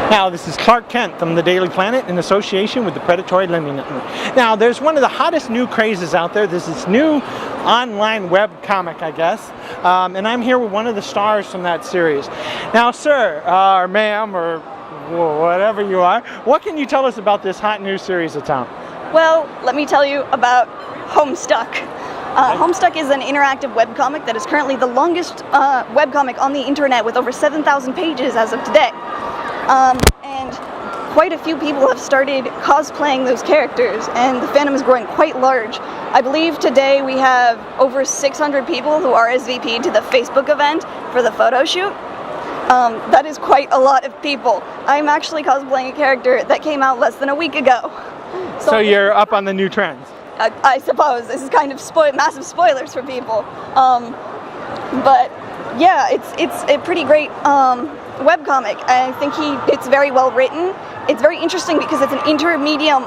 Now, this is Clark Kent from the Daily Planet in association with the Predatory Lending Network. Now, there's one of the hottest new crazes out there. There's this new online web comic, I guess, and I'm here with one of the stars from that series. Now, sir, or ma'am, or whatever you are, what can you tell us about this hot new series that's out? Well, let me tell you about Homestuck. Homestuck is an interactive webcomic that is currently the longest webcomic on the internet with over 7,000 pages as of today. And quite a few people have started cosplaying those characters, and the fandom is growing quite large. I believe today we have over 600 people who RSVP'd to the Facebook event for the photo shoot. That is quite a lot of people. I'm actually cosplaying a character that came out less than a week ago. So you're up on the new trends? I suppose. This is kind of massive spoilers for people. But yeah, it's a pretty great webcomic. I think it's very well written. It's very interesting because it's an intermedium.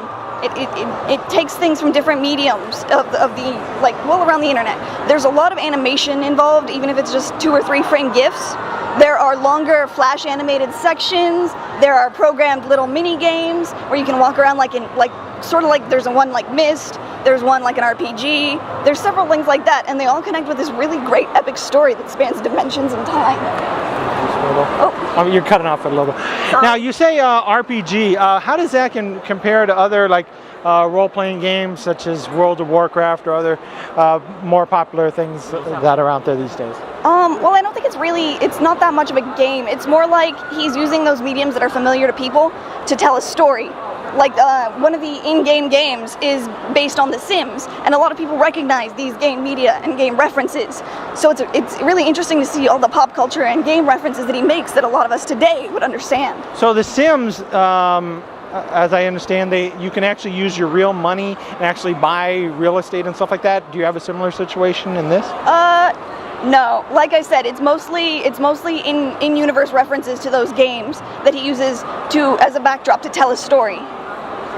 It takes things from different mediums of the all around the internet. There's a lot of animation involved, even if it's just 2 or 3 frame GIFs. There are longer flash animated sections. There are programmed little mini games where you can walk around there's one like Myst. There's one like an RPG. There's several things like that, and they all connect with this really great epic story that spans dimensions and time. Oh, you're cutting off a little bit. Now, you say RPG. How does that compare to other role-playing games such as World of Warcraft or other more popular things that are out there these days? Well, I don't think it's not that much of a game. It's more like he's using those mediums that are familiar to people to tell a story. Like one of the in-game games is based on The Sims, and a lot of people recognize these game media and game references. So it's really interesting to see all the pop culture and game references that he makes that a lot of us today would understand. So The Sims, as I understand, you can actually use your real money and actually buy real estate and stuff like that. Do you have a similar situation in this? No. Like I said, it's mostly in-universe references to those games that he uses as a backdrop to tell a story.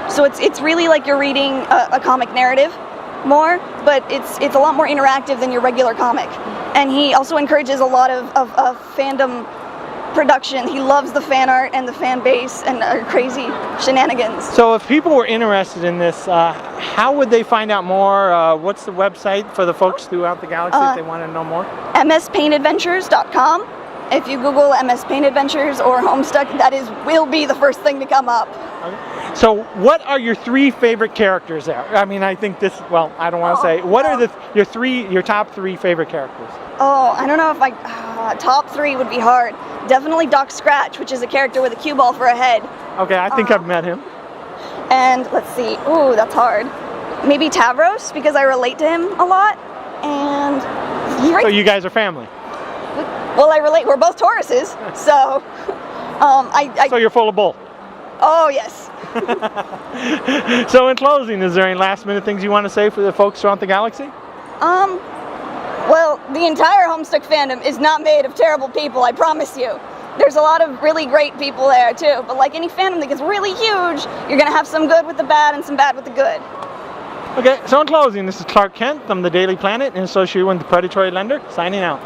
So it's really like you're reading a comic narrative more, but it's a lot more interactive than your regular comic. And he also encourages a lot of fandom production. He loves the fan art and the fan base and crazy shenanigans. So if people were interested in this, how would they find out more? What's the website for the folks throughout the galaxy if they want to know more? mspaintadventures.com. If you Google MS Paint Adventures or Homestuck, will be the first thing to come up. Okay. So what are your 3 favorite characters there? I mean, I think this, well, I don't want to say. What are your top 3 favorite characters? Oh, I don't know if top 3 would be hard. Definitely Doc Scratch, which is a character with a cue ball for a head. Okay, I think I've met him. And let's see. Ooh, that's hard. Maybe Tavros, because I relate to him a lot. And so you guys are family? Well, I relate. We're both Tauruses, so So you're full of bull? Oh, yes. So in closing, is there any last-minute things you want to say for the folks around the galaxy? Well, the entire Homestuck fandom is not made of terrible people, I promise you. There's a lot of really great people there, too. But like any fandom that gets really huge, you're going to have some good with the bad and some bad with the good. Okay, so in closing, this is Clark Kent from the Daily Planet in association with the Predatory Lender, signing out.